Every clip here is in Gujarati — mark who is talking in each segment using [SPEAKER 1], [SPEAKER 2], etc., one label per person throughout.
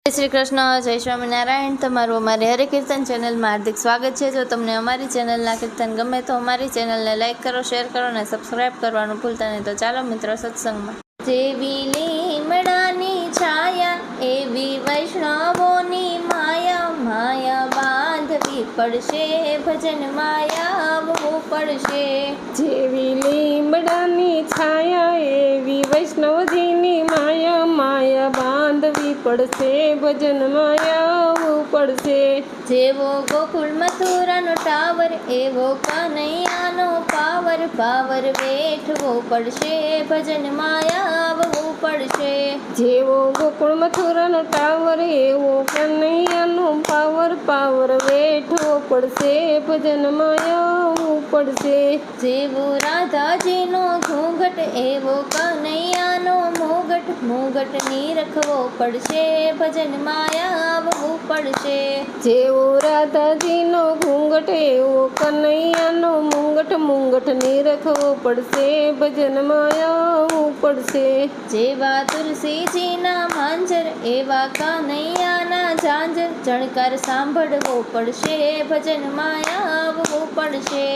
[SPEAKER 1] જય શ્રી કૃષ્ણ, જય સ્વામિનારાયણ। તમારું અમારી હરે કીર્તન ચેનલમાં હાર્દિક સ્વાગત છે। જો તમને અમારી ચેનલના કીર્તન ગમે તો અમારી ચેનલને લાઇક કરો, શેર કરો અને સબસ્ક્રાઈબ કરવાનું ભૂલતા નહીં। તો ચાલો મિત્રો સત્સંગમાં। જેવી લીમડાની છાયા એવી વૈષ્ણવોની માયા, માયા બાંધવી પડશે, ભજન માયા આવવું પડશે।
[SPEAKER 2] જેવી લીમડાની છાયા એવી વૈષ્ણવજીની માયા, માયા બાંધવી પડશે, ભજન માયા આવવું પડશે।
[SPEAKER 1] જેવો ગોકુળ મથુરાનો ટાવર એવો કનૈયાનો પાવર, પાવર વેઠવો પડશે, ભજન માયા આવવું પડશે।
[SPEAKER 2] જેવો ગોકુળ મથુરાનો ટાવર એવો કનૈયાનો પાવર, પાવર વેઠવો પડશે, ભજન માયા આવવું પડશે।
[SPEAKER 1] જેવો રાધાજીનો ઘૂંઘટ એવો કનૈયાનો મુગટ, મુગટ નીરખવો પડશે, ભજન માયા આવવું પડશે।
[SPEAKER 2] જેવો રાધાજીનો ઘૂંઘટ એવો કનૈયાનો મુંગટ, મુંગટ નીરખવો પડશે, ભજન માયા આવવું પડશે।
[SPEAKER 1] જેવા તુલસીજીના માંજર એવા કનૈયાના ઝાંઝર, જણકાર સાંભળવો પડશે, ભજન માયા આવવું પડશે।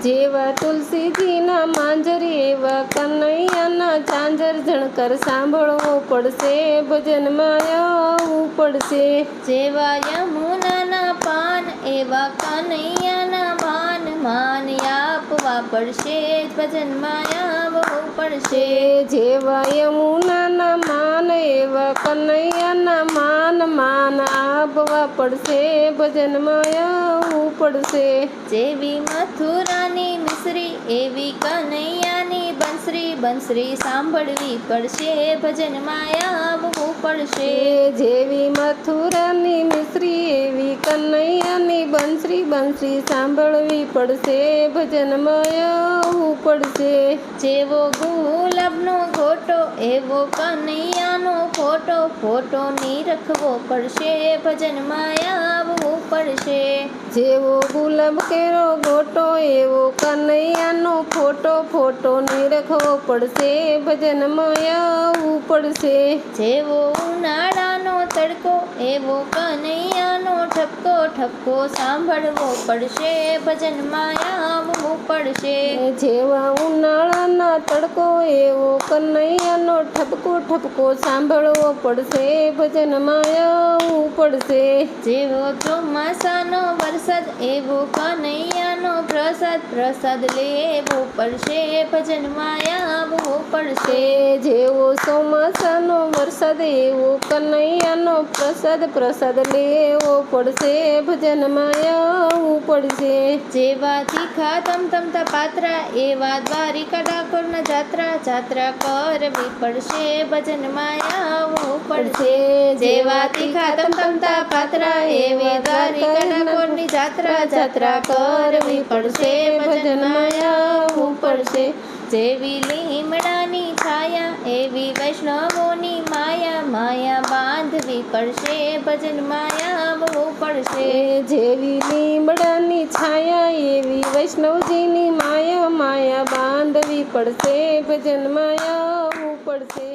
[SPEAKER 2] જેવા તુલસીજીના માંજર એવા કનૈયાના ઝાંઝર, જણકાર સાંભળવો પડશે, ભજન માયા આવવું પડશે।
[SPEAKER 1] જેવા યમુનાના પાન એવા કનૈયાના માન, માન આપવા પડશે, ભજન માયા આવવું પડશે।
[SPEAKER 2] જેવા યમુનાના માન એવા કનૈયાના માન, માન આપવા પડશે, ભજન માયા આવવું પડશે।
[SPEAKER 1] જેવી મથુરાની મિશ્રી એવી કનૈયાની બંસરી, બંસરી સાંભળવી પડશે, ભજન માયા આવવું પડશે।
[SPEAKER 2] જેવી મથુરાની મિશ્રી એવી કનૈયાની બંસરી, બંસરી સાંભળવી પડશે, ભજન માયા આવવું પડશે।
[SPEAKER 1] જેવો ગુલાબનો ગોટો એવો કનૈયાનો ફોટો, ફોટો નીરખવો પડશે, ભજન માયા આવવું પડશે।
[SPEAKER 2] જેવો ગુલાબ કેરો ગોટો એવો કનૈયાનો ફોટો, ફોટો નીરખવો પડશે, ભજન માયા આવવું પડશે।
[SPEAKER 1] જેવો ઉનાળાનો તડકો એવો કનૈયાનો ઠપકો, ઠપકો સાંભળવો પડશે, ભજન માયા આવવું પડશે।
[SPEAKER 2] જેવા ઉનાળાના તડકો એવો કનૈયાનો ઠપકો, ઠપકો સાંભળવો પડશે, ભજન માયા આવવું પડશે।
[SPEAKER 1] જેવો ચોમાસાનો વરસાદ એવો કનૈયાનો પ્રસાદ, પ્રસાદ લેવો પડશે, ભજન માયા આવવું પડશે।
[SPEAKER 2] જેવો ચોમાસાનો વરસાદ એવો કનૈયાનો પ્રસાદ, પ્રસાદ લેવો પડશે, ભજન માયા આવવું પડશે।
[SPEAKER 1] જેવા તીખા તમતમતા પાત્રા એવા દ્વારિકા ડાકોરના જાત્રા, જાત્રા કરવી પડશે, ભજન માયા આવવું પડશે। જેવા તીખા તમતમતા પાત્રા એવી દ્વારિકા ડાકોરની જાત્રા, જાત્રા કરવી પડશે, ભજન માયા આવવું પડશે। જેવી લીમડાની છાયા એવી વૈષ્ણવોની માયા, માયા બાંધવી પડશે, ભજન માયા આવવું પડશે।
[SPEAKER 2] જેવી લીમડાની છાયા એવી વૈષ્ણવજીની માયા, માયા બાંધવી પડશે, ભજન માયા આવવું પડશે।